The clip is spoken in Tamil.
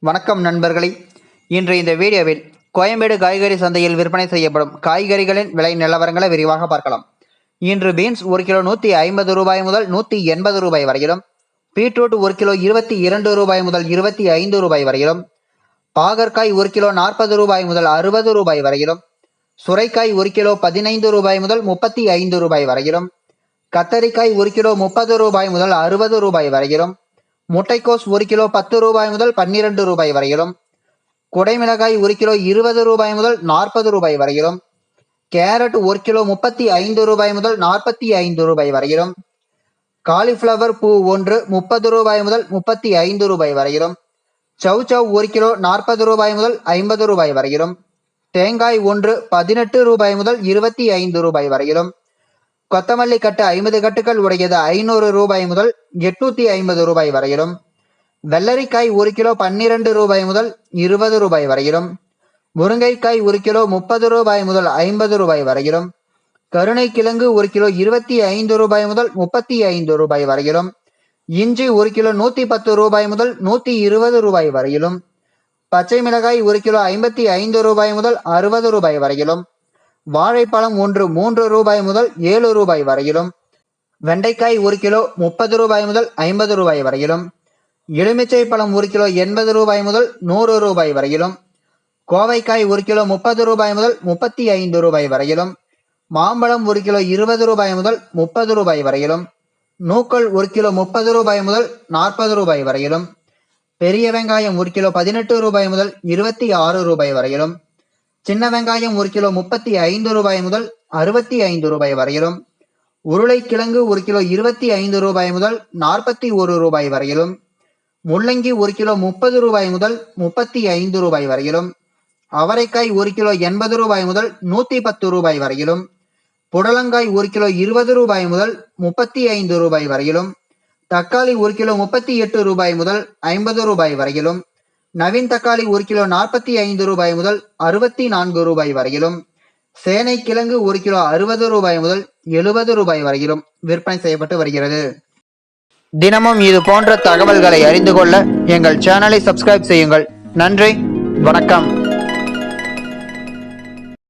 வணக்கம் நண்பர்களே. இன்று இந்த வீடியோவில் கோயம்பேடு காய்கறி சந்தையில் விற்பனை செய்யப்படும் காய்கறிகளின் விலை நிலவரங்களை விரிவாக பார்க்கலாம். இன்று பீன்ஸ் 1 கிலோ 150 ரூபாய் முதல் 180 ரூபாய் வரையிலும், பீட்ரூட் 1 கிலோ 22 ரூபாய் முதல் 25 ரூபாய் வரையிலும், பாகற்காய் 1 கிலோ 40 ரூபாய் முதல் 60 ரூபாய் வரையிலும், சுரைக்காய் 1 கிலோ 15 ரூபாய் முதல் 35 ரூபாய் வரையிலும், கத்தரிக்காய் 1 கிலோ 30 ரூபாய் முதல் 60 ரூபாய் வரையிலும், முட்டைக்கோஸ் 1 கிலோ 10 ரூபாய் முதல் 12 ரூபாய் வரையிலும், குடைமிளகாய் 1 கிலோ 20 ரூபாய் முதல் 40 ரூபாய் வரையிலும், கேரட் 1 கிலோ 35 ரூபாய் முதல் 45 ரூபாய் வரையிலும், காலிஃப்ளவர் பூ 1 30 ரூபாய் முதல் 35 ரூபாய் வரையிலும், சவ் 1 கிலோ 40 ரூபாய் முதல் 50 ரூபாய் வரையிலும், தேங்காய் 1 18 ரூபாய் முதல் 25 ரூபாய் வரையிலும், கொத்தமல்லி கட்டு 50 கட்டுகள் உடையது 500 ரூபாய் முதல் 850 ரூபாய் வரையிலும், வெள்ளரிக்காய் 1 கிலோ 12 ரூபாய் முதல் 20 ரூபாய் வரையிலும், முருங்கைக்காய் 1 கிலோ 30 ரூபாய் முதல் 50 ரூபாய் வரையிலும், கருணை கிழங்கு 1 கிலோ 25 ரூபாய் முதல் 35 ரூபாய் வரையிலும், இஞ்சி 1 கிலோ 110 ரூபாய் முதல் 120 ரூபாய் வரையிலும், பச்சை மிளகாய் 1 கிலோ 55 ரூபாய் முதல் 60 ரூபாய் வரையிலும், வாழைப்பழம் 1 3 ரூபாய் முதல் 7 ரூபாய் வரையிலும், வெண்டைக்காய் 1 கிலோ 30 ரூபாய் முதல் 50 ரூபாய் வரையிலும், எலுமிச்சை பழம் 1 கிலோ 80 ரூபாய் முதல் 100 ரூபாய் வரையிலும், கோவைக்காய் 1 கிலோ 30 ரூபாய் முதல் 35 ரூபாய் வரையிலும், மாம்பழம் 1 கிலோ 20 ரூபாய் முதல் 30 ரூபாய் வரையிலும், நூக்கல் 1 கிலோ 30 ரூபாய் முதல் 40 ரூபாய் வரையிலும், பெரிய வெங்காயம் 1 கிலோ 18 ரூபாய் முதல் 26 ரூபாய் வரையிலும், சின்ன வெங்காயம் 1 கிலோ 35 ரூபாய் முதல் 65 ரூபாய் வரையிலும், உருளைக்கிழங்கு 1 கிலோ 25 ரூபாய் முதல் 41 ரூபாய் வரையிலும், முள்ளங்கி 1 கிலோ 30 ரூபாய் முதல் 35 ரூபாய் வரையிலும், அவரைக்காய் 1 கிலோ 80 ரூபாய் முதல் 110 ரூபாய் வரையிலும், புடலங்காய் 1 கிலோ 20 ரூபாய் முதல் 35 ரூபாய் வரையிலும், தக்காளி 1 கிலோ 38 ரூபாய் முதல் 50 ரூபாய் வரையிலும், நவீன் தக்காளி 1 கிலோ 45 ரூபாய் முதல் 64 ரூபாய் வரையிலும், சேனை கிழங்கு 1 கிலோ 60 ரூபாய் முதல் 70 ரூபாய் வரையிலும் விற்பனை செய்யப்பட்டு வருகிறது. தினமும் இது போன்ற தகவல்களை அறிந்து கொள்ள எங்கள் சேனலை சப்ஸ்கிரைப் செய்யுங்கள். நன்றி, வணக்கம்.